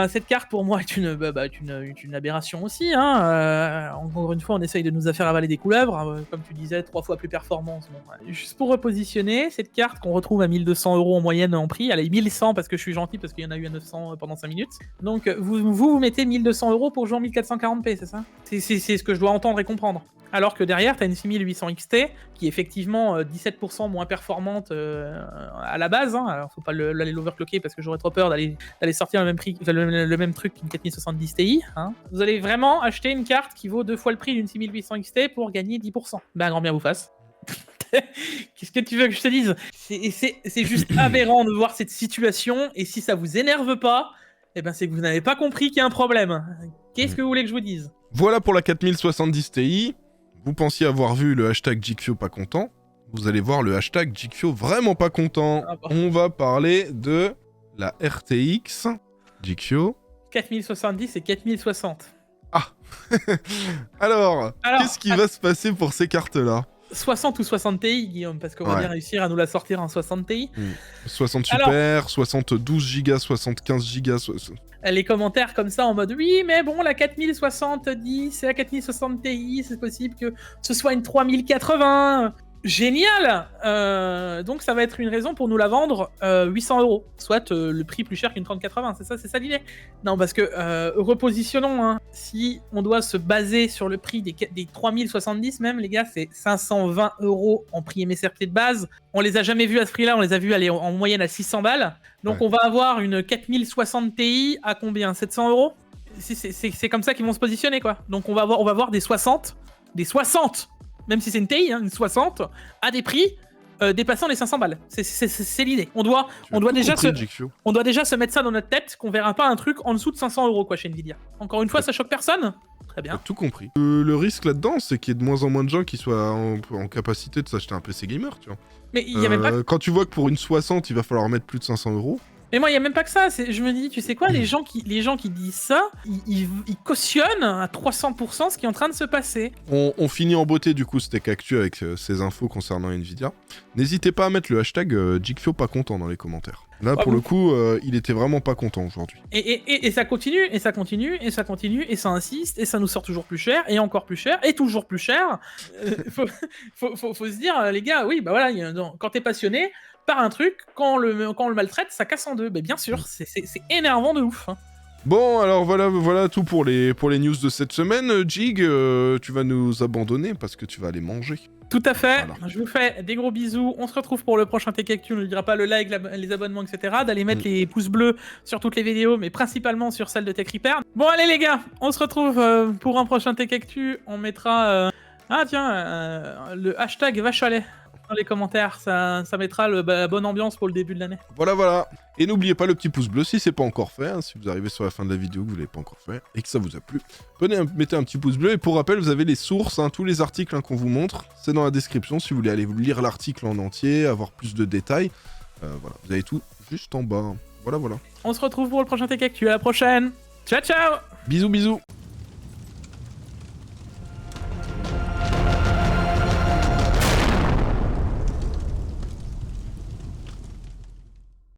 cette carte pour moi est une aberration aussi. Hein. Encore une fois, on essaye de nous faire avaler des couleuvres. Comme tu disais, 3 fois plus performance. Bon, juste pour repositionner, cette carte qu'on retrouve à 1200 € en moyenne en prix, elle est 1100 parce que je suis gentil, parce qu'il y en a eu à 900 pendant 5 minutes. Donc vous mettez 1200 € pour jouer en 1440p, c'est ça? C'est ce que je dois entendre et comprendre. Alors que derrière, tu as une 6800 XT qui est effectivement 17% moins performante à la base. Hein. Alors, faut pas l'aller l'overclocker parce que j'aurais trop peur d'aller sortir le même prix, le même truc qu'une 4070 Ti. Hein. Vous allez vraiment acheter une carte qui vaut 2 fois le prix d'une 6800 XT pour gagner 10%. Ben, grand bien vous fasse. Qu'est-ce que tu veux que je te dise? C'est juste aberrant de voir cette situation, et si ça vous énerve pas, eh ben c'est que vous n'avez pas compris qu'il y a un problème. Qu'est-ce que vous voulez que je vous dise? Voilà pour la 4070 Ti. Vous pensiez avoir vu le hashtag Jikfio pas content. Vous allez voir le hashtag Jikfio vraiment pas content. Ah bon. On va parler de la RTX Jikfio 4070 et 4060. Ah. Alors, qu'est-ce qui va se passer pour ces cartes-là? 60 ou 60 Ti, Guillaume, parce qu'on va bien réussir à nous la sortir en 60 Ti. 60 Super, 72 Go, 75 Go... Les commentaires comme ça en mode oui, mais bon, la 4070 et la 4060 Ti, c'est possible que ce soit une 3080. Génial. Donc ça va être une raison pour nous la vendre 800 €, soit le prix plus cher qu'une 3080, c'est ça l'idée? Non, parce que repositionnons, hein. Si on doit se baser sur le prix des 3070 même, les gars, c'est 520 € en prix MSRP de base. On les a jamais vus à ce prix-là, on les a vus aller en moyenne à 600 balles. Donc Ouais. on va avoir une 4060 Ti à combien? 700 €? C'est comme ça qu'ils vont se positionner, quoi. Donc on va voir des 60, même si c'est une TI, hein, une 60, à des prix dépassant les 500 balles. C'est l'idée. On doit déjà se mettre ça dans notre tête, qu'on verra pas un truc en dessous de 500 € quoi chez Nvidia. Encore une fois, ça choque personne? Très bien. T'as tout compris. Le risque là-dedans, c'est qu'il y ait de moins en moins de gens qui soient en capacité de s'acheter un PC gamer, tu vois. Mais il y a même pas. Quand tu vois que pour une 60, il va falloir mettre plus de 500 €. Mais moi, il y a même pas que ça. Je me dis, tu sais quoi, les gens qui disent ça, ils cautionnent à 300% ce qui est en train de se passer. On finit en beauté du coup ce Tech Actu avec ces infos concernant Nvidia. N'hésitez pas à mettre le hashtag Jigfio pas content dans les commentaires. Là, pour le coup, il était vraiment pas content aujourd'hui. Et ça continue, et ça continue, et ça continue, et ça insiste, et ça nous sort toujours plus cher, et encore plus cher, et toujours plus cher. Faut se dire, les gars, oui, bah voilà, quand t'es passionné par un truc, quand on le maltraite, ça casse en deux. Mais bien sûr, c'est énervant de ouf. Hein. Bon, alors voilà tout pour les news de cette semaine. Jig, tu vas nous abandonner parce que tu vas aller manger. Tout à fait. Voilà. Je vous fais des gros bisous. On se retrouve pour le prochain Tech Actu. On ne dira pas le like, les abonnements, etc. D'aller mettre les pouces bleus sur toutes les vidéos, mais principalement sur celle de Tech Repair. Bon, allez les gars, on se retrouve pour un prochain Tech Actu. On mettra le hashtag vache à lait dans les commentaires. Ça mettra la bonne ambiance pour le début de l'année. Voilà. Et n'oubliez pas le petit pouce bleu si c'est pas encore fait. Hein, si vous arrivez sur la fin de la vidéo que vous l'avez pas encore fait et que ça vous a plu, mettez un petit pouce bleu. Et pour rappel, vous avez les sources, hein, tous les articles qu'on vous montre. C'est dans la description si vous voulez aller lire l'article en entier, avoir plus de détails. Voilà, vous avez tout juste en bas. Voilà. On se retrouve pour le prochain Tech Actu. À la prochaine. Ciao. Bisous.